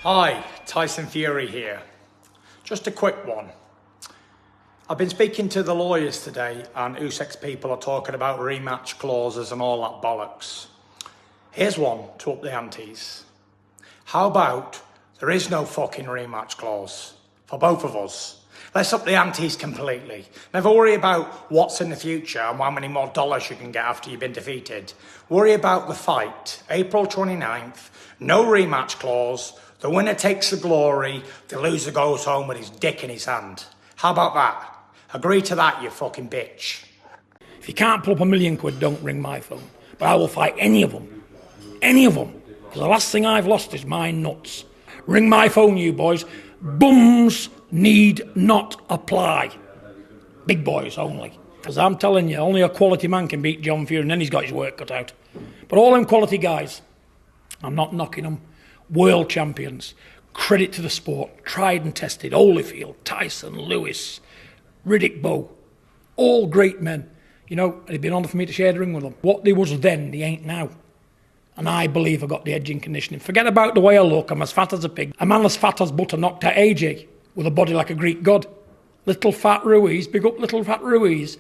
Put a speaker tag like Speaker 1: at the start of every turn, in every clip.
Speaker 1: Hi, Tyson Fury here. Just a quick one. I've been speaking to the lawyers today and Usyk's people are talking about rematch clauses and all that bollocks. Here's one to up the antes. How about there is no fucking rematch clause for both of us? Let's up the antes completely. Never worry about what's in the future and how many more dollars you can get after you've been defeated. Worry about the fight, April 29th, no rematch clause, the winner takes the glory, the loser goes home with his dick in his hand. How about that? Agree to that, you fucking bitch.
Speaker 2: If you can't pull up £1 million, don't ring my phone. But I will fight any of them. Any of them. Because the last thing I've lost is my nuts. Ring my phone, you boys. Bums need not apply. Big boys only. Because I'm telling you, only a quality man can beat John Fury, and then he's got his work cut out. But all them quality guys, I'm not knocking them. World champions. Credit to the sport. Tried and tested. Holyfield, Tyson, Lewis, Riddick Bowe. All great men. You know, it'd been an honour for me to share the ring with them. What they was then, they ain't now. And I believe I got the edge in conditioning. Forget about the way I look. I'm as fat as a pig. A man as fat as butter knocked out AJ with a body like a Greek god. Little fat Ruiz, big up little fat Ruiz.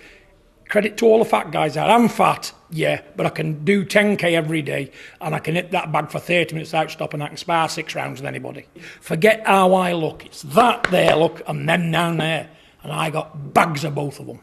Speaker 2: Credit to all the fat guys out. I'm fat, yeah, but I can do 10k every day and I can hit that bag for 30 minutes out stop and I can spar 6 rounds with anybody. Forget how I look. It's that there look and them down there. And I got bags of both of them.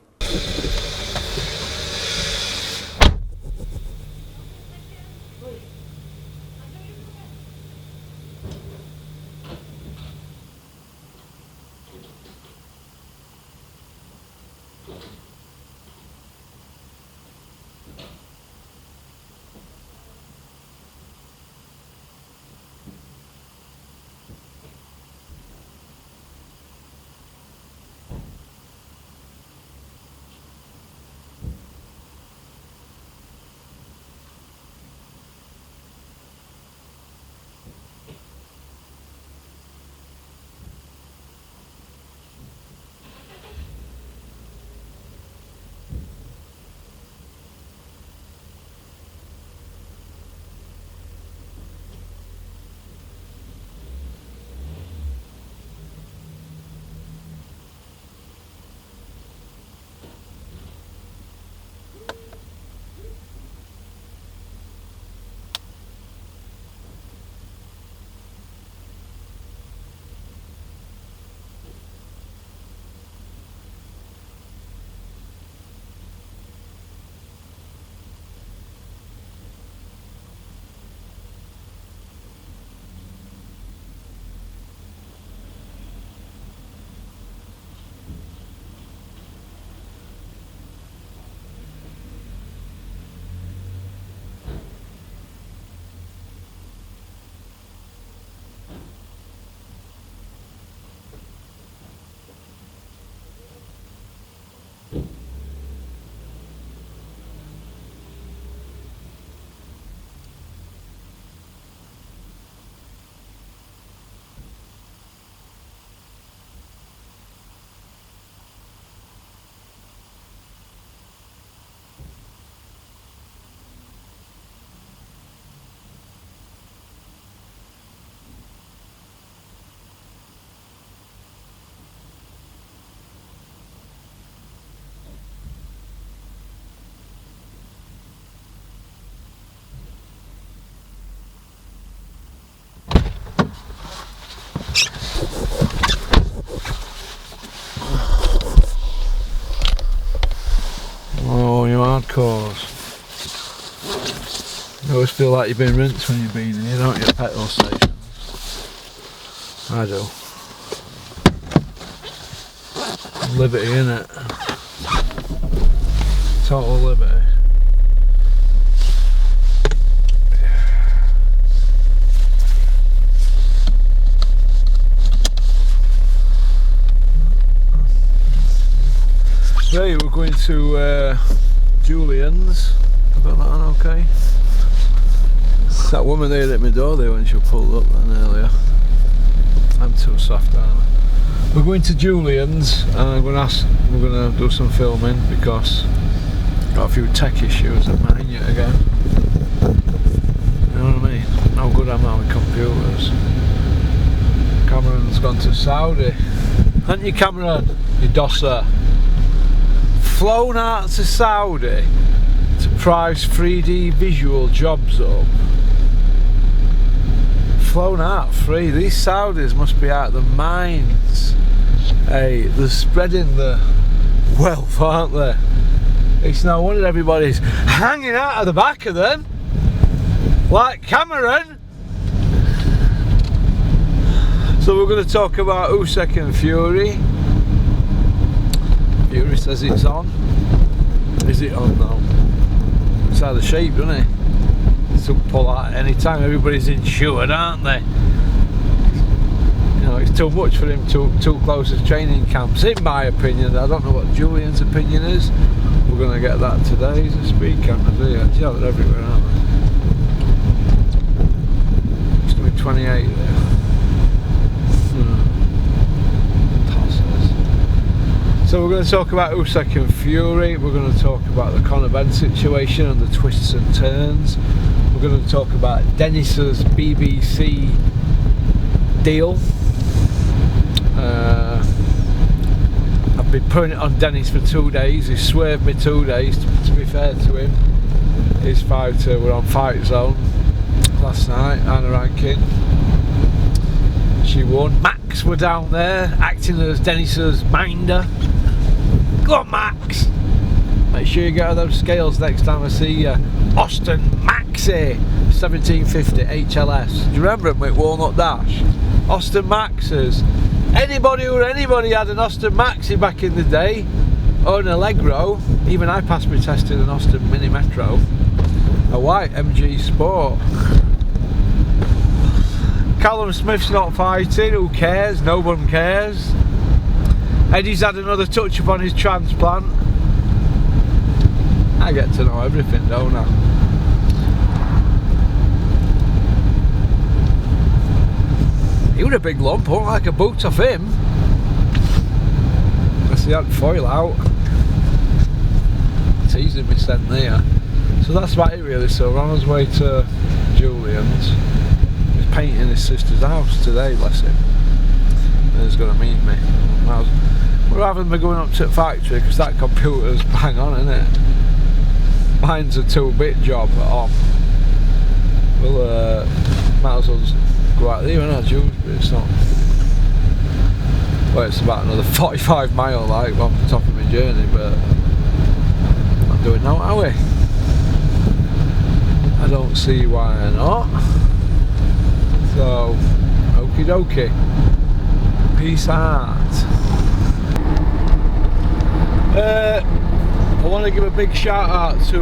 Speaker 3: Hardcores. You always feel like you've been rinsed when you've been here, don't you, at petrol stations? I do. Liberty, innit? Total liberty. Today we're going to Julians. I got that on okay. That woman there at my door there when she pulled up then earlier. I'm too soft, aren't I? We're going to Julians and we're going to do some filming because I've got a few tech issues at mine yet again. You know what I mean? How good am I with computers? Cameron's gone to Saudi. Haven't you, Cameron? You dosser. Flown out to Saudi to price 3D visual jobs up. Flown out free. These Saudis must be out of their minds. Hey, they're spreading the wealth, aren't they? It's no wonder everybody's hanging out of the back of them, like Cameron. So we're going to talk about Usyk and Fury. Fury says it's on. Is it on though? It's out of shape, doesn't it? It's up pull out any time. Everybody's insured, aren't they? You know, it's too much for him too close to training camps, in my opinion. I don't know what Julian's opinion is. We're going to get that today. He's a speed camera here. Yeah, they're everywhere, aren't they? It's going to be 28 there. So we're going to talk about Usyk and Fury. We're going to talk about the Conor Benn situation and the twists and turns. We're going to talk about Dennis's BBC deal. I've been putting it on Dennis for 2 days. He swerved me 2 days, to be fair to him. His fighter were on Fight Zone last night, Anna Rankin. She won. Max were down there acting as Dennis's minder. Go on, Max! Make sure you get on those scales next time I see you. Austin Maxey, 1750 HLS. Do you remember him with Walnut Dash? Austin Maxes. Anybody had an Austin Maxey back in the day, or an Allegro. Even I passed my test in an Austin Mini Metro. A white MG Sport. Callum Smith's not fighting. Who cares? No one cares. Eddie's had another touch up on his transplant. I get to know everything, don't I? He was a big lump, won't like a boot off him. Unless he had foil out. Teasing me sent there. So that's about it really. So we're on his way to Julian's. He's painting his sister's house today, bless him. And he's going to meet me. We're having me going up to the factory because that computer's bang on, isn't it? Mine's a 2-bit job on. Well, might as well just go out there and I Jules, but it's not. Well, it's about another 45 mile like on the top of my journey, but I'm not doing now, are we? I don't see why not. So, okie dokie. Peace out. I want to give a big shout out to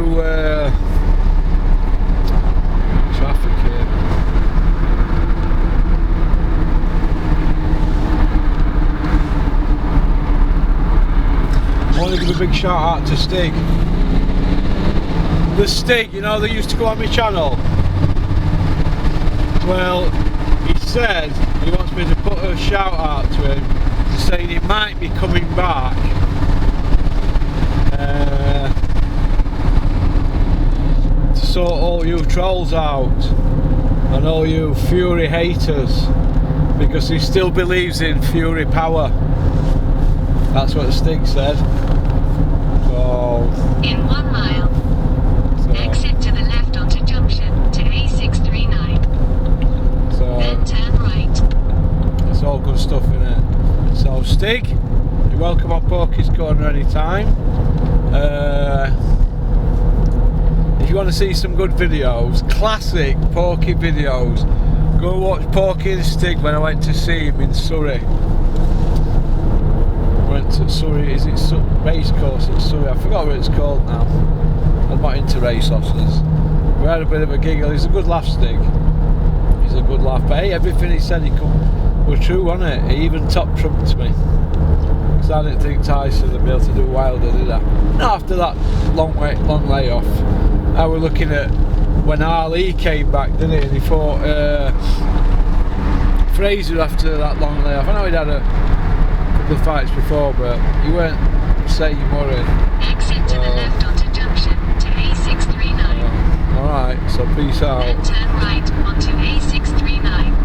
Speaker 3: traffic here. I want to give a big shout out to Stig. The Stig, you know, they used to go on my channel. Well, he said he wants me to put a shout out to him, saying he might be coming back. To sort all you trolls out and all you Fury haters, because he still believes in Fury power. That's what Stig said. So
Speaker 4: in 1 mile, exit to the left onto junction to A639. Then turn right.
Speaker 3: It's all good stuff in it. So Stig, you're welcome on Porky's Corner anytime. If you want to see some good videos, classic Porky videos, go watch Porky and Stig when I went to see him in Surrey. Went to Surrey, is it race course at Surrey? I forgot what it's called now. I'm not into race horses. We had a bit of a giggle. He's a good laugh, Stig. He's a good laugh. But hey, everything he said was true, wasn't it? He even top trumped me. Because I didn't think Tyson would be able to do Wilder, did I? Not after that long layoff. I was looking at when Ali came back, didn't he? And he fought Fraser after that long layoff. I know he'd had a couple of fights before, but he weren't saying worried.
Speaker 4: Exit to the left onto junction to A639.
Speaker 3: Alright, so peace out.
Speaker 4: Then turn right onto A639.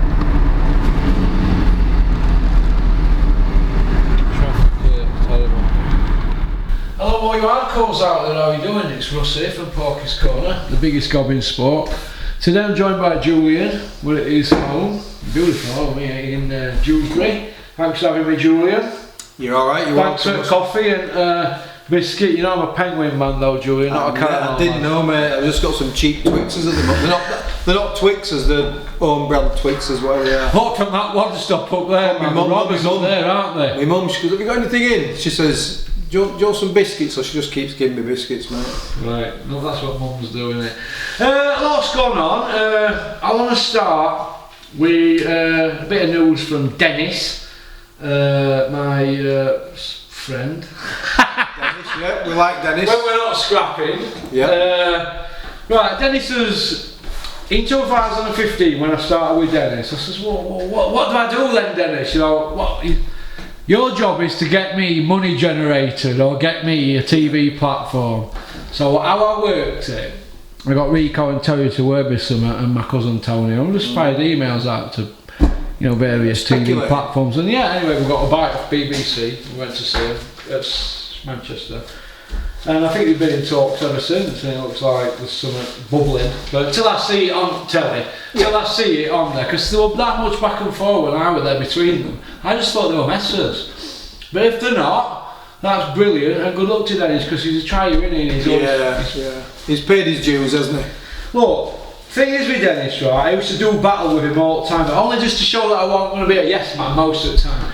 Speaker 3: Marco's out there, how are you doing? It's Russ here from Porky's Corner, the biggest gob in sport. Today I'm joined by Julian, we're at his home, beautiful home here in Dewsbury. Thanks for having me, Julian.
Speaker 5: You're alright, you're
Speaker 3: welcome. Thanks for coffee and biscuit. You know I'm a penguin man though, Julian, not a caramel.
Speaker 5: I didn't know, mate. I've just got some cheap Twixers at the moment. They're not Twixers, they're own brand Twixers, whatever they are.
Speaker 3: Look from that one stop up there, man. The robbers up there, aren't they?
Speaker 5: My mum, she goes, have you got anything in? She says, do you want some biscuits? So she just keeps giving me biscuits, mate.
Speaker 3: Right, no, that's what mum's doing it. Lots going on. I want to start with a bit of news from Dennis, my friend.
Speaker 5: Dennis, yeah, we like Dennis.
Speaker 3: When we're not scrapping.
Speaker 5: Yeah.
Speaker 3: Right, Dennis was in 2015 when I started with Dennis. I says, what do I do then, Dennis? You know, your job is to get me money generated or get me a TV platform. So how I worked it, I got Rico and Terry to work with some and my cousin Tony. I just fired emails out to, you know, various TV platforms. And yeah, anyway, we got a bite off BBC. We went to see him at Manchester. And I think we've been in talks ever since, and it looks like there's something bubbling. But till I see it on telly, till I see it on there, because there was that much back and forth when I was there between them, I just thought they were messers. But if they're not, that's brilliant, and good luck to Dennis, because he's a trier, isn't he?
Speaker 5: He's paid his dues, hasn't he?
Speaker 3: Look, thing is with Dennis, right, I used to do battle with him all the time, but only just to show that I wasn't going to be a yes man most of the time.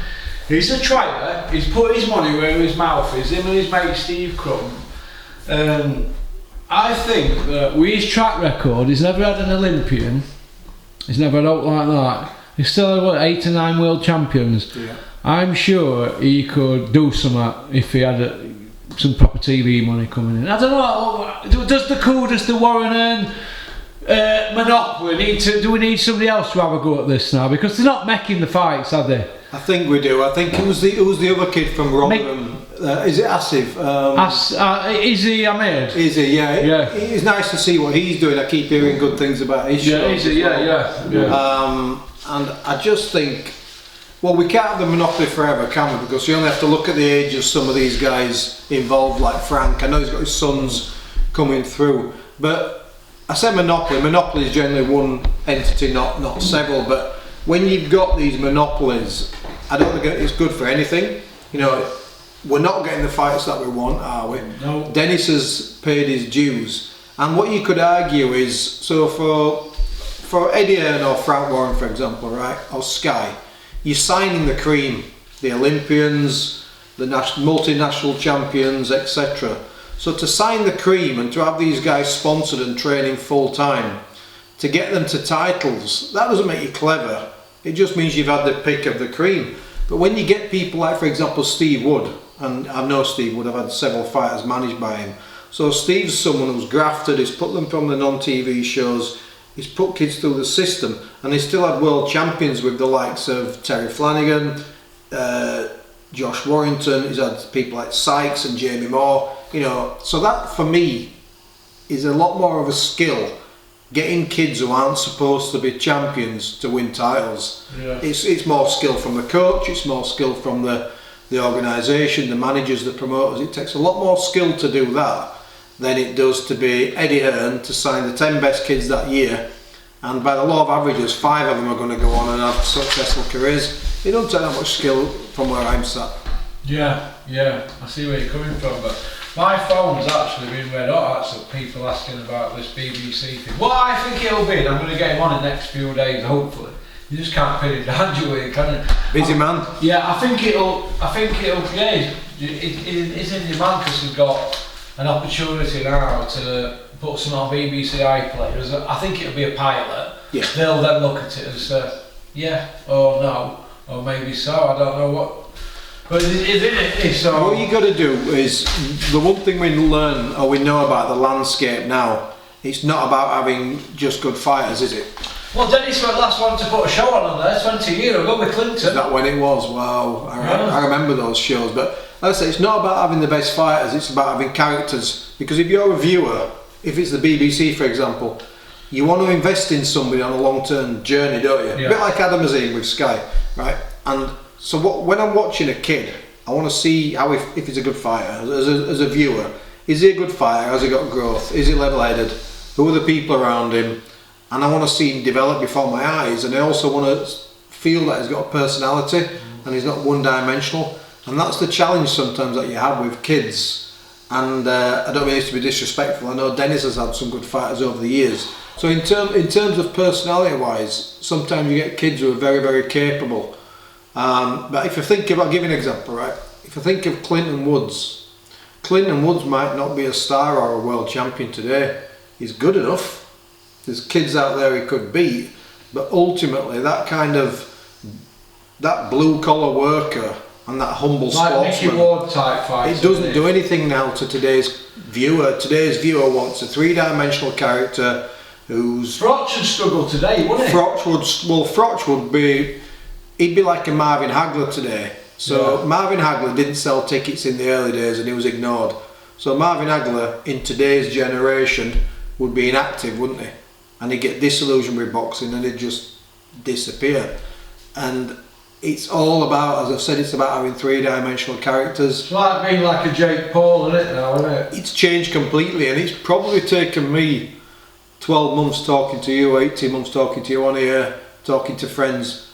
Speaker 3: He's a trier, he's put his money where his mouth is, him and his mate Steve Crumb. I think that with his track record, he's never had an Olympian, he's never had out like that. He's still had 8 or 9 world champions. Yeah. I'm sure he could do something if he had some proper TV money coming in. I don't know, does the Warren and Monopoly do we need somebody else to have a go at this now? Because they're not making the fights, are they?
Speaker 5: I think we do. I think it was the other kid from Rotherham. Is it Asif?
Speaker 3: Izzy Ahmed.
Speaker 5: Izzy, yeah. It's nice to see what he's doing. I keep hearing good things about his show.
Speaker 3: Izzy, yeah.
Speaker 5: And I just think, well, we can't have the monopoly forever, can we? Because you only have to look at the age of some of these guys involved, like Frank. I know he's got his sons coming through, but I say monopoly. Monopoly is generally one entity, not several. But when you've got these monopolies, I don't think it's good for anything. You know, we're not getting the fights that we want, are we?
Speaker 3: No.
Speaker 5: Dennis has paid his dues, and what you could argue is, so for Eddie Hearn or Frank Warren, for example, right, or Sky, you're signing the cream, the Olympians, the multinational champions, etc. So to sign the cream and to have these guys sponsored and training full time, to get them to titles, that doesn't make you clever. It just means you've had the pick of the cream. But when you get people like, for example, Steve Wood, and I know Steve Wood, I've had several fighters managed by him. So Steve's someone who's grafted, he's put them from the non-TV shows, he's put kids through the system, and he's still had world champions with the likes of Terry Flanagan, Josh Warrington, he's had people like Sykes and Jamie Moore, you know. So that, for me, is a lot more of a skill. Getting kids who aren't supposed to be champions to win titles. Yeah. It's more skill from the coach, it's more skill from the organisation, the managers, the promoters. It takes a lot more skill to do that than it does to be Eddie Hearn to sign the 10 best kids that year, and by the law of averages 5 of them are going to go on and have successful careers. It don't take that much skill from where I'm sat.
Speaker 3: Yeah, I see where you're coming from, but my phone's actually been red hot, actually, people asking about this BBC thing. What I think it'll be, and I'm going to get him on in the next few days, hopefully. You just can't pin it down, Julian, can you?
Speaker 5: Busy man.
Speaker 3: Yeah, I think it'll, yeah, it's in demand because we've got an opportunity now to put some on BBC iPlayer. I think it'll be a pilot.
Speaker 5: Yeah.
Speaker 3: They'll then look at it and say, yeah, or no, or maybe so, I don't know what. But so
Speaker 5: what you got to do is, the one thing we learn or we know about the landscape now, it's not about having just good fighters, is it?
Speaker 3: Well, Dennis was the last one to put a show on there 20 years ago with Clinton.
Speaker 5: Is that when it was? Wow, I remember those shows. But like I say, it's not about having the best fighters, it's about having characters. Because if you're a viewer, if it's the BBC for example, you want to invest in somebody on a long-term journey, don't you? Yeah. A bit like Adam Azim with Sky, right? And so when I'm watching a kid, I want to see how if he's a good fighter. As a viewer, Is he a good fighter? Has he got growth? Is he level-headed? Who are the people around him? And I want to see him develop before my eyes, and I also want to feel that he's got a personality and he's not one-dimensional. And that's the challenge sometimes that you have with kids. And I don't mean this to be disrespectful. I know Dennis has had some good fighters over the years. So in terms of personality-wise, sometimes you get kids who are very, very capable. But if you think about, I'll give you an example, right? If you think of Clinton Woods might not be a star or a world champion today. He's good enough. There's kids out there he could beat, but ultimately that blue-collar worker and that humble sportsman,
Speaker 3: Ward type fights,
Speaker 5: it doesn't do anything now to today's viewer. Today's viewer wants a three-dimensional character who's...
Speaker 3: Frotch would struggle today, wouldn't he?
Speaker 5: Frotch would be... He'd be like a Marvin Hagler today. So Marvin Hagler didn't sell tickets in the early days and he was ignored. So Marvin Hagler in today's generation would be inactive, wouldn't he? And he'd get disillusioned with boxing and he'd just disappear. And it's all about, as I've said, it's about having three-dimensional characters.
Speaker 3: It's like being like a Jake Paul, isn't it now, isn't it?
Speaker 5: It's changed completely, and it's probably taken me 12 months talking to you, 18 months talking to you on here, talking to friends.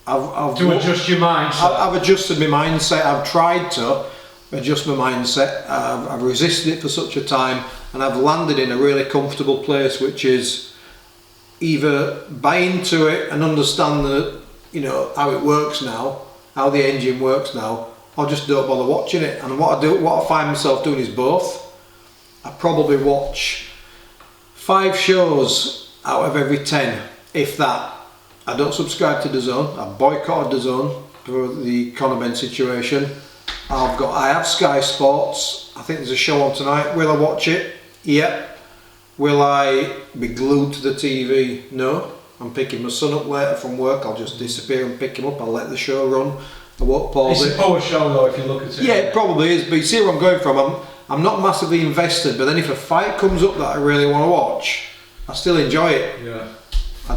Speaker 3: To adjust your mindset.
Speaker 5: I've adjusted my mindset. I've tried to adjust my mindset. I've resisted it for such a time, and I've landed in a really comfortable place, which is either buy into it and understand that, you know, how it works now, how the engine works now, or just don't bother watching it. And what I find myself doing is both. I probably watch 5 shows out of every 10, if that. I don't subscribe to DAZN. I boycotted DAZN for the Conor Benn situation. I have Sky Sports. I think there's a show on tonight. Will I watch it? Yep. Will I be glued to the TV? No. I'm picking my son up later from work. I'll just disappear and pick him up. I'll let the show run. I won't pause it.
Speaker 3: It's a poor show though, if you look at it.
Speaker 5: Yeah, it probably is. But you see where I'm going from. I'm not massively invested. But then if a fight comes up that I really want to watch, I still enjoy it.
Speaker 3: Yeah.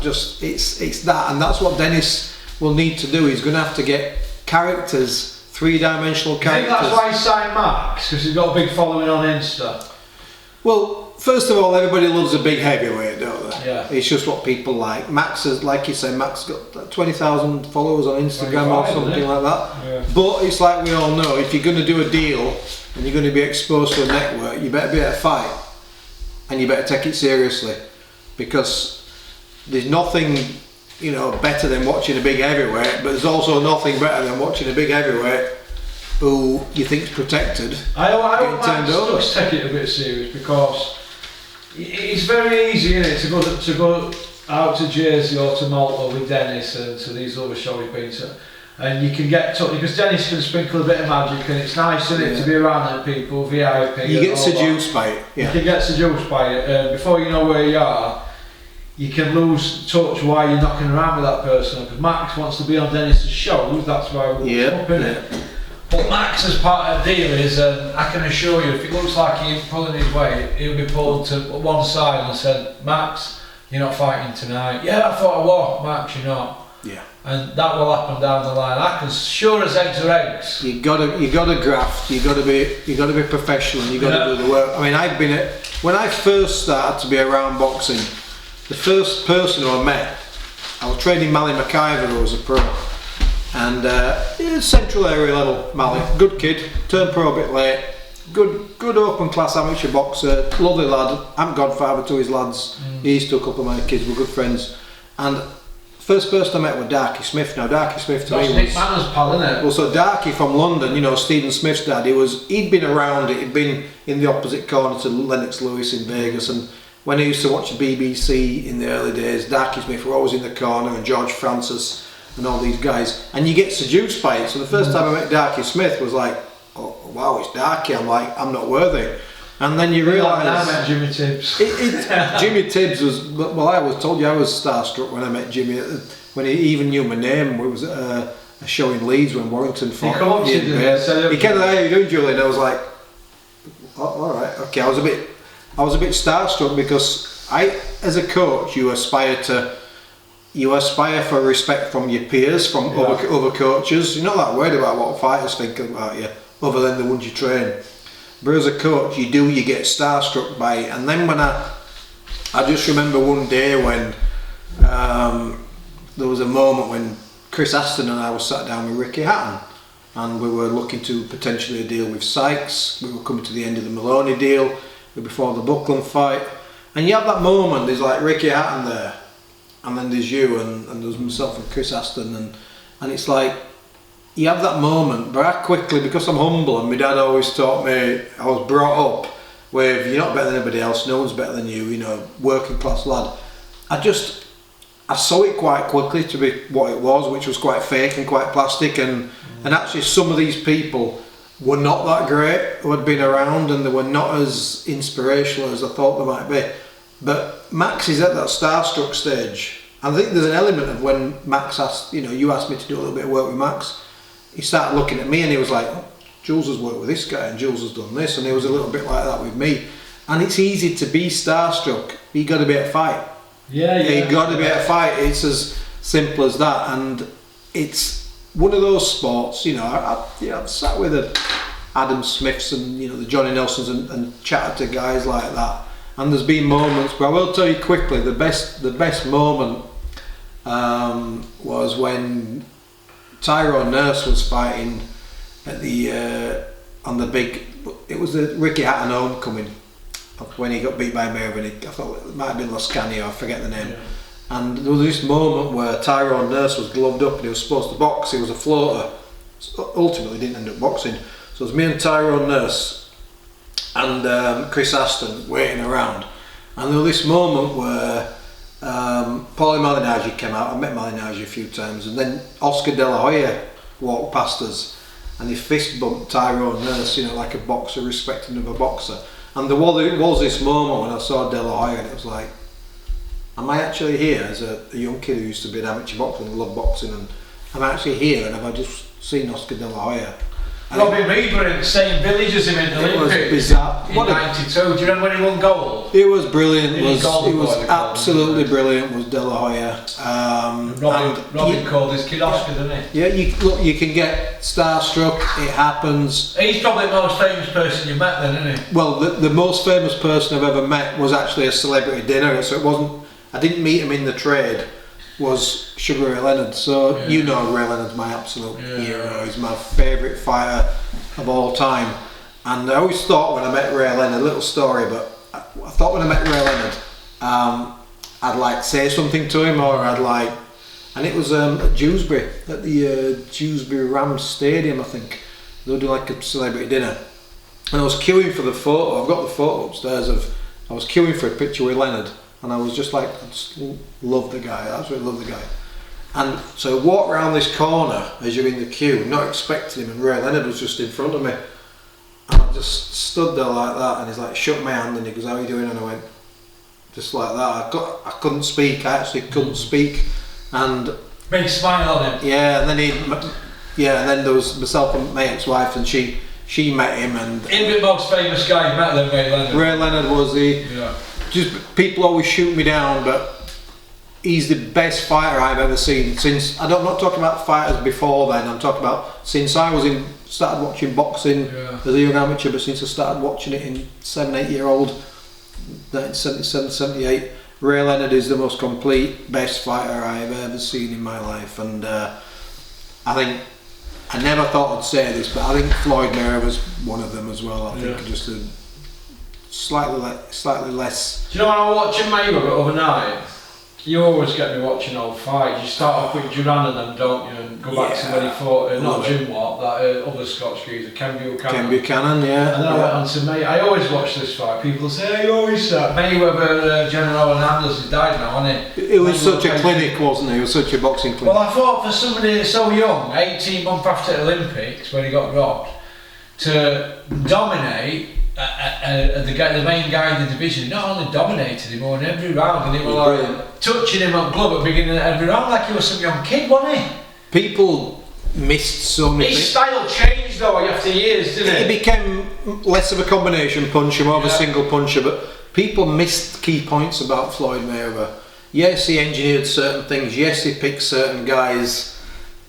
Speaker 5: It's that, and that's what Dennis will need to do. He's going to have to get characters, three-dimensional characters.
Speaker 3: I think that's why he signed Max, because he's got a big following on Insta.
Speaker 5: Well, first of all, everybody loves a big heavyweight, don't they?
Speaker 3: Yeah.
Speaker 5: It's just what people like. Max is, like you say, Max got 20,000 followers on Instagram or something like that.
Speaker 3: Yeah.
Speaker 5: But it's like we all know, if you're going to do a deal and you're going to be exposed to a network, you better be at a fight, and you better take it seriously, because there's nothing, you know, better than watching a big heavyweight, but there's also nothing better than watching a big heavyweight who you think's protected.
Speaker 3: I hope Max does take it a bit serious, because it's very easy, isn't it, to go out to Jersey or to Malta with Dennis and to these other shows you've been to, and you can get because Dennis can sprinkle a bit of magic, and it's nice, isn't it, to be around the people, VIP.
Speaker 5: You get seduced by it. Yeah.
Speaker 3: You can get seduced by it, before you know where you are. You can lose touch why you're knocking around with that person, because Max wants to be on Dennis's shows, that's why we're up in it. But Max, as part of the deal, is I can assure you, if it looks like he's pulling his weight, he'll be pulled to one side and said, Max, you're not fighting tonight. Yeah, I thought I was. Max, you're not. Yeah. And that will happen down the line. I can sure as eggs are eggs. You gotta graft. You gotta be professional. You gotta do the work. I mean, when I first started to be around boxing, the first person who I met, I was training Mally McIver, who was a pro, and central area level Mally, good kid, turned pro a bit late, good open class amateur boxer, lovely lad. I'm godfather to his lads. He used to a couple of my kids, we're good friends. And first person I met was Darky Smith. Now Darky Smith to me was Nick Manners' pal, isn't it?
Speaker 5: Well, so Darky from London, you know, Stephen Smith's dad. He'd been around it. He'd been in the opposite corner to Lennox Lewis in Vegas, and when I used to watch the BBC in the early days, Darky Smith were always in the corner, and George Francis and all these guys, and you get seduced by it. So the first time I met Darky Smith was like, oh wow, it's Darky. I'm like, I'm not worthy. And then you realise,
Speaker 3: I met Jimmy Tibbs.
Speaker 5: Jimmy Tibbs was, well, I was told you I was starstruck when I met Jimmy, when he even knew my name. It was a show in Leeds when Warrington fought. He came, how you doing, Julian? I was like, oh, all right, okay. I was a bit starstruck, because as a coach, you aspire for respect from your peers, from other coaches. You're not that worried about what fighters think about you, other than the ones you train. but as a coach, you get starstruck by it. And then when I just remember one day when there was a moment when Chris Aston and I was sat down with Ricky Hatton, and we were looking to potentially a deal with Sykes. We were coming to the end of the Maloney deal before the Buckland fight, and you have that moment. There's like Ricky Hatton there, and then there's you, and there's myself and Chris Aston, and it's like you have that moment. But I quickly, because I'm humble, and my dad always taught me, I was brought up with you're not better than anybody else, no one's better than you, you know, working class lad. I saw it quite quickly to be what it was, which was quite fake and quite plastic, and actually some of these people were not that great who had been around, and they were not as inspirational as I thought they might be. But Max is at that starstruck stage. I think there's an element of when Max asked, you know, you asked me to do a little bit of work with Max, he started looking at me and he was like, oh, Jules has worked with this guy and Jules has done this, and he was a little bit like that with me. And it's easy to be starstruck, but you got to be at a fight.
Speaker 3: Yeah.
Speaker 5: You got to be at a fight. It's as simple as that, and it's one of those sports. You know, I've sat with the Adam Smiths and you know the Johnny Nelsons and chatted to guys like that. And there's been moments, but I will tell you quickly, the best moment was when Tyrone Nurse was fighting at the on the big. It was the Ricky Hatton homecoming. When he got beat by Mayweather, I thought it might have been Lascani, I forget the name. Yeah. And there was this moment where Tyrone Nurse was gloved up and he was supposed to box. He was a floater. Ultimately, didn't end up boxing. So it was me and Tyrone Nurse and Chris Aston waiting around. And there was this moment where Paulie Malignaggi came out. I met Malignaggi a few times, and then Oscar De La Hoya walked past us, and he fist bumped Tyrone Nurse, you know, like a boxer respecting of a boxer. And there was this moment when I saw De La Hoya, and it was like, am I actually here as a young kid who used to be an amateur boxer and loved boxing, and I'm actually here, and have I just seen Oscar De La Hoya?
Speaker 3: Robbie Reed were in the same village as him in the Olympics.
Speaker 5: It was bizarre.
Speaker 3: In '92. Do you remember when he won gold?
Speaker 5: It was brilliant. It was absolutely brilliant. Was De La Hoya.
Speaker 3: Robin called his kid Oscar, didn't he?
Speaker 5: Yeah, you can get starstruck. It happens.
Speaker 3: He's probably the most famous person you met, then, isn't he?
Speaker 5: Well, the most famous person I've ever met was actually a celebrity dinner. So it wasn't. I didn't meet him in the trade. Was Sugar Ray Leonard. So you know Ray Leonard's my absolute hero. He's my favourite fighter of all time. And I always thought when I met Ray Leonard, a little story, but I thought when I met Ray Leonard, I'd like say something to him, or I'd like, and it was at Dewsbury, at the Dewsbury Rams Stadium, I think. They would do like a celebrity dinner, and I was queuing for the photo. I've got the photo upstairs of I was queuing for a picture with Leonard. And I was just like, I just love the guy, I absolutely love the guy. And so I walked around this corner as you're in the queue, not expecting him, and Ray Leonard was just in front of me. And I just stood there like that, and he's like, shook my hand, and he goes, how are you doing? And I went, just like that. I couldn't speak, I actually couldn't speak. And
Speaker 3: big smile on him.
Speaker 5: Yeah, and then there was myself and my ex-wife, and she met him. And
Speaker 3: he'd be the most famous guy you met then, Ray Leonard.
Speaker 5: Ray Leonard was the... Yeah. Just people always shoot me down, but he's the best fighter I've ever seen. Since I'm not talking about fighters before then. I'm talking about since I was started watching boxing as a young amateur, but since I started watching it in 7-8 year old, 1977, 78. Ray Leonard is the most complete, best fighter I've ever seen in my life, and I think I never thought I'd say this, but I think Floyd Mayweather was one of them as well. I think just a slightly less.
Speaker 3: Do you know when I was watching Mayweather overnight? You always get me watching old fights. You start off with Duran and them, don't you? And go back to when he fought, not Jim Watt, that other Scotch geezer, Ken Buchanan.
Speaker 5: Yeah.
Speaker 3: And then I went on to Mayweather. I always watch this fight. People say, hey, you always Mayweather, General Hernandez, he died now, hasn't he?
Speaker 5: It was such a clinic, wasn't it? It was such a boxing clinic.
Speaker 3: Well, I thought for somebody so young, 18 months after the Olympics, when he got robbed, to dominate. The main guy in the division not only dominated him on every round, and they were like touching him on glove at the beginning of every round like he was some young kid, wasn't he?
Speaker 5: People missed so many.
Speaker 3: His style changed though after years, didn't it?
Speaker 5: He became less of a combination puncher, more of a single puncher, but people missed key points about Floyd Mayweather. Yes, he engineered certain things, yes, he picked certain guys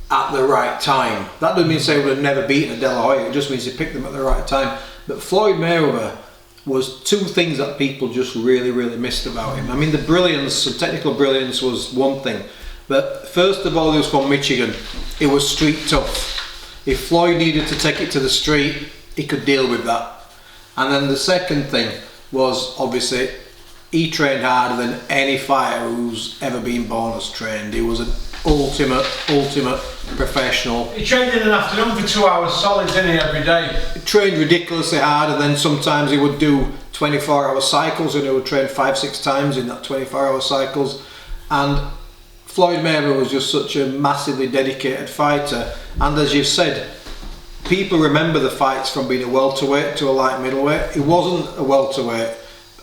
Speaker 5: at the right time. That doesn't mean say he would have never beaten a De La Hoya, it just means he picked them at the right time. But Floyd Mayweather was two things that people just really, really missed about him. I mean, the brilliance, the technical brilliance was one thing, but first of all, he was from Michigan. He was street tough. If Floyd needed to take it to the street, he could deal with that. And then the second thing was, obviously, he trained harder than any fighter who's ever been born has trained. He was an ultimate professional.
Speaker 3: He trained in an afternoon for 2 hours solid, didn't he, every day?
Speaker 5: He trained ridiculously hard, and then sometimes he would do 24-hour cycles, and he would train 5-6 times in that 24-hour cycles. And Floyd Mayweather was just such a massively dedicated fighter. And as you've said, people remember the fights from being a welterweight to a light middleweight. He wasn't a welterweight,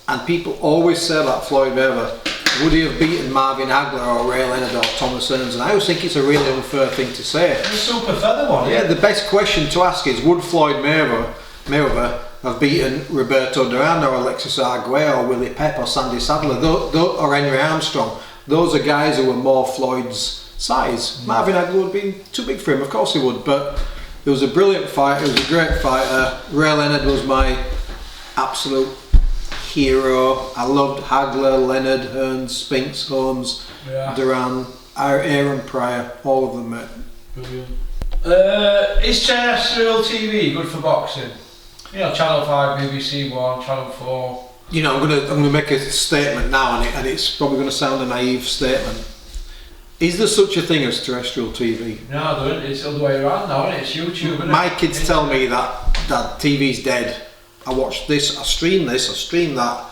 Speaker 5: and people always say about Floyd Mayweather, would he have beaten Marvin Hagler or Ray Leonard or Thomas Hearns? And I always think it's a really unfair thing to say.
Speaker 3: It's a super feather one.
Speaker 5: Yeah, the best question to ask is, would Floyd Mayweather have beaten Roberto Duran or Alexis Arguello or Willie Pep or Sandy Sadler or Henry Armstrong? Those are guys who were more Floyd's size. Marvin Hagler would have been too big for him, of course he would, but he was a brilliant fighter, he was a great fighter. Ray Leonard was my absolute hero. I loved Hagler, Leonard, Hearns, Spinks, Holmes, Duran, Aaron Pryor, all of them, mate.
Speaker 3: Brilliant. Is Terrestrial TV good for boxing? You know, Channel 5, BBC 1, Channel 4.
Speaker 5: You know, I'm gonna make a statement now, and it's probably going to sound a naive statement. Is there such a thing as terrestrial TV?
Speaker 3: No, there isn't. It's the other way around now, isn't it? It's YouTube. Isn't
Speaker 5: My kids tell me that TV's dead. I watch this, I stream that.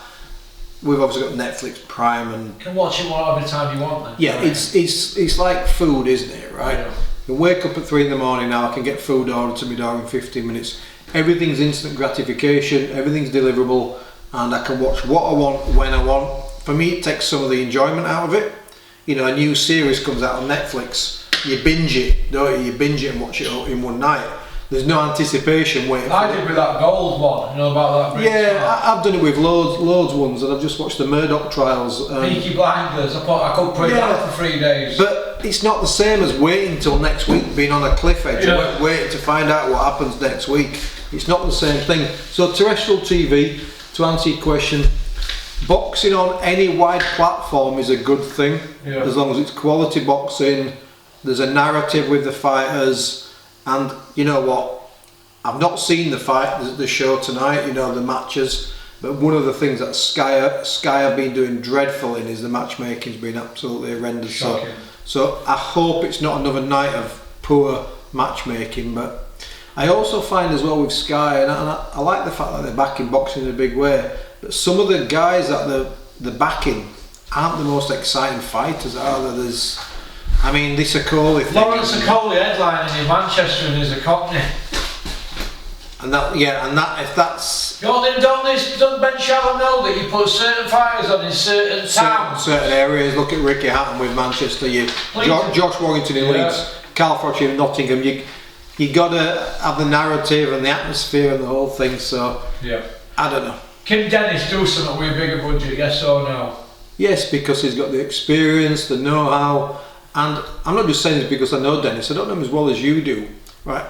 Speaker 5: We've obviously got Netflix Prime and...
Speaker 3: You can watch it whatever time you want then.
Speaker 5: Yeah, right. It's like food, isn't it, right?
Speaker 3: Yeah.
Speaker 5: You wake up at 3 in the morning now, I can get food ordered to my door in 15 minutes. Everything's instant gratification, everything's deliverable, and I can watch what I want, when I want. For me, it takes some of the enjoyment out of it. You know, a new series comes out on Netflix, you binge it, don't you? You binge it and watch it all in one night. There's no anticipation waiting for it.
Speaker 3: I did with that gold one, you know about that?
Speaker 5: Yeah, I've done it with loads ones, and I've just watched the Murdoch trials.
Speaker 3: Peaky Blinders, I could put it out for 3 days.
Speaker 5: But it's not the same as waiting till next week, being on a cliff edge, waiting to find out what happens next week. It's not the same thing. So terrestrial TV, to answer your question, boxing on any wide platform is a good thing, as long as it's quality boxing, there's a narrative with the fighters, and you know what, I've not seen the show tonight, you know, the matches, but one of the things that Sky have been doing dreadful in is the matchmaking's been absolutely horrendous. So I hope it's not another night of poor matchmaking. But I also find as well with Sky, and I like the fact that they're backing boxing in a big way, but some of the guys that they're backing aren't the most exciting fighters, are there? There's, I mean, this Okoli thing.
Speaker 3: Lawrence Okoli headlining in Manchester and is a Cockney.
Speaker 5: And that, if that's...
Speaker 3: Don't Ben Shalom know that you put certain fighters on in certain towns?
Speaker 5: Certain areas. Look at Ricky Hatton with Manchester, Josh Warrington in Leeds, Carl Froch in Nottingham. You got to have the narrative and the atmosphere and the whole thing, so... Yeah. I don't know.
Speaker 3: Can Dennis do something with a bigger budget, yes or no?
Speaker 5: Yes, because he's got the experience, the know-how, and I'm not just saying this because I know Dennis, I don't know him as well as you do, right?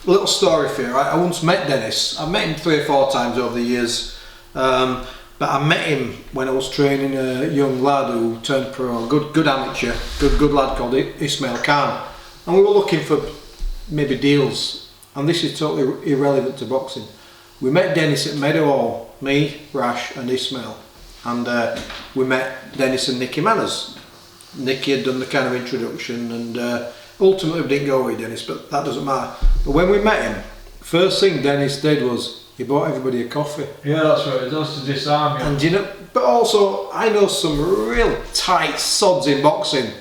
Speaker 5: A little story for you, right? I once met Dennis. I've met him 3 or 4 times over the years, but I met him when I was training a young lad who turned pro, good amateur, good lad called Ismail Khan, and we were looking for maybe deals, and this is totally irrelevant to boxing. We met Dennis at Meadowhall, me, Rash and Ismail, and we met Dennis and Nicky Manners. Nicky had done the kind of introduction, and ultimately we didn't go with Dennis, but that doesn't matter. But when we met him, first thing Dennis did was he bought everybody a coffee.
Speaker 3: Yeah, that's what it does, to disarm you.
Speaker 5: And you know, but also I know some real tight sods in boxing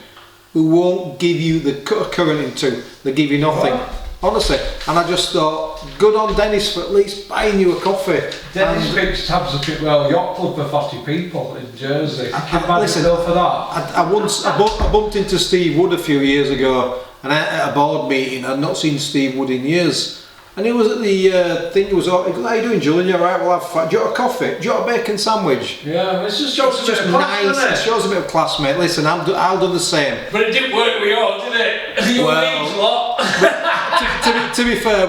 Speaker 5: who won't give you the current into, they give you nothing. What? Honestly, and I just thought, good on Dennis for at least buying you a coffee.
Speaker 3: Dennis picks tabs up at Yacht Club for 40 people in Jersey.
Speaker 5: Listen,
Speaker 3: for that.
Speaker 5: I bumped into Steve Wood a few years ago, and at a board meeting. I'd not seen Steve Wood in years, and he was at the thing. He goes, "How you doing, Julian? You all right? We'll have do you want a coffee? Do you want a bacon sandwich?"
Speaker 3: Yeah, it just shows a bit of class,
Speaker 5: nice.
Speaker 3: Doesn't it?
Speaker 5: It shows a bit of class, mate. Listen, I'll do the same.
Speaker 3: But it didn't work with you, did it? You
Speaker 5: well,
Speaker 3: needs a lot.
Speaker 5: to be fair,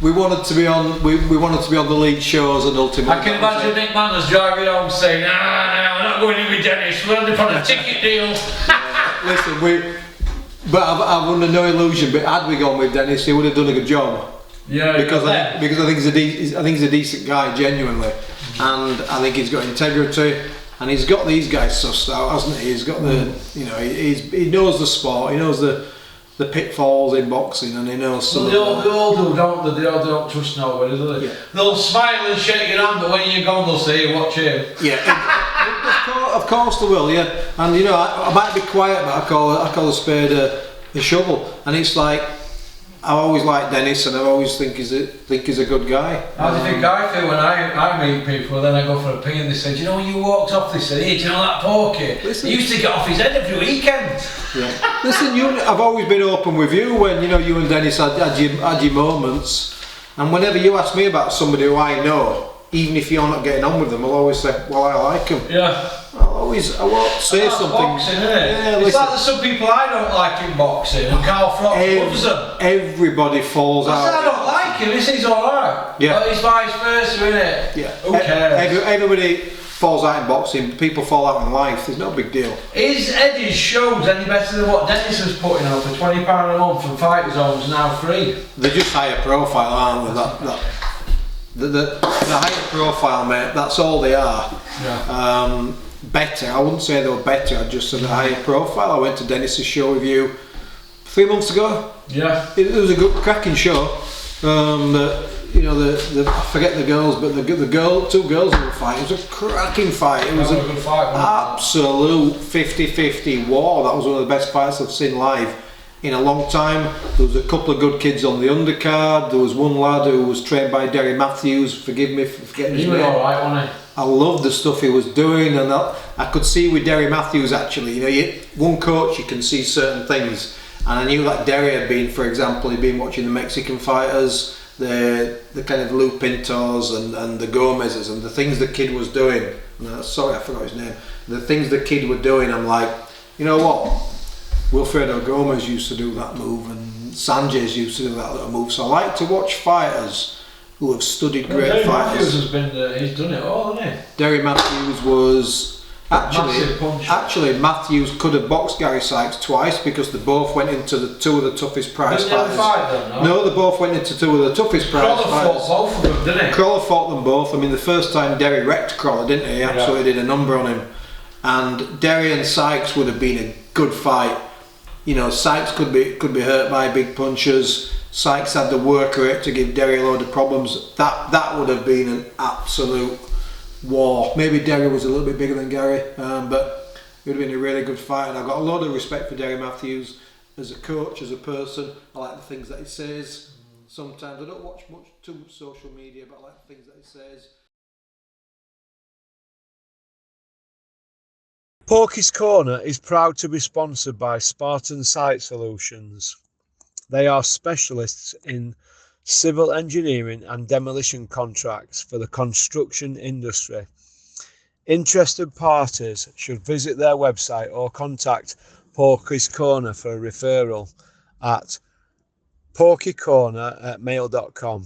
Speaker 5: we wanted to be on. We wanted to be on the lead shows and Ultimate.
Speaker 3: I can imagine Nick Manners driving home saying, "Nah, we're not going in with Dennis. We're only on a ticket deal."
Speaker 5: Listen, but I've under no illusion. But had we gone with Dennis, he would have done a good job.
Speaker 3: Yeah,
Speaker 5: because I think he's a decent guy, genuinely, and I think he's got integrity, and he's got these guys sussed out, hasn't he? He's got the, you know, he knows the sport, he knows the pitfalls in boxing, and he knows some.
Speaker 3: Well, they all do, don't they? They all don't trust nobody, do they? Yeah. They'll smile and shake your hand, but when you're gone, they'll say, "You watch him."
Speaker 5: Yeah, of course they will. Yeah, and you know, I might be quiet, but I call a spade a shovel, and it's like. I always like Dennis, and I always think he's a good guy.
Speaker 3: How do you think I feel when I meet people, and then I go for a pee and they say, "Do you know when you walked off this? Hey, do you know that Porky? He used to get off his head every weekend."
Speaker 5: Yeah. Listen, I've always been open with you when you and Dennis had your moments, and whenever you ask me about somebody who I know, even if you're not getting on with them, I'll always say, "Well, I like him."
Speaker 3: Yeah.
Speaker 5: I won't say something.
Speaker 3: Boxing, isn't it?
Speaker 5: Yeah,
Speaker 3: it's like there's some people I don't like in boxing, and Carl Frost loves them.
Speaker 5: Everybody falls out.
Speaker 3: I don't like him. This is alright.
Speaker 5: Yeah.
Speaker 3: But it's vice versa, isn't it?
Speaker 5: Yeah.
Speaker 3: Who cares?
Speaker 5: Everybody falls out in boxing. People fall out in life. There's no big deal.
Speaker 3: Is Eddie's shows any better than what Dennis was putting on for £20 a month and Fighter Zone's now free?
Speaker 5: They're just higher profile, aren't they? The higher profile, mate. That's all they are.
Speaker 3: Yeah.
Speaker 5: Better. I wouldn't say they were better. I just said a higher profile. I went to Dennis's show with you 3 months ago.
Speaker 3: Yeah.
Speaker 5: It was a good, cracking show. You know, I forget the girls, but the two girls in the fight. It was a cracking fight. It was a
Speaker 3: good fight,
Speaker 5: absolute 50-50 war. That was one of the best fights I've seen live in a long time. There was a couple of good kids on the undercard. There was one lad who was trained by Derry Matthews. Forgive me for forgetting his name.
Speaker 3: He was alright, wasn't he?
Speaker 5: I loved the stuff he was doing, and I could see with Derry Matthews actually. You know, one coach you can see certain things, and I knew that Derry had been, for example, he'd been watching the Mexican fighters, the kind of Lou Pintos and the Gomez's, and the things the kid was doing. Sorry, I forgot his name. The things the kid were doing, I'm like, you know what? Wilfredo Gomez used to do that move, and Sanchez used to do that little move. So I like to watch fighters who have studied great fighters.
Speaker 3: Matthews he's done it all, hasn't he?
Speaker 5: Derry Matthews was actually Matthews could have boxed Gary Sykes twice because they both went into two of the toughest prize fighters. No, they both went into two of the toughest prize fighters.
Speaker 3: Crawler fought both of them, didn't he?
Speaker 5: Crawler fought them both. I mean, the first time Derry wrecked Crawler, didn't he? He absolutely did a number on him. And Derry and Sykes would have been a good fight. You know, Sykes could be hurt by big punches. Sykes had the work rate to give Derry a load of problems. That would have been an absolute war. Maybe Derry was a little bit bigger than Gary, but it would have been a really good fight. And I've got a lot of respect for Derry Matthews as a coach, as a person. I like the things that he says. Sometimes I don't watch too much social media, but I like the things that he says.
Speaker 6: Porky's Corner is proud to be sponsored by Spartan Site Solutions. They are specialists in civil engineering and demolition contracts for the construction industry. Interested parties should visit their website or contact Porky's Corner for a referral at porkycorner@mail.com.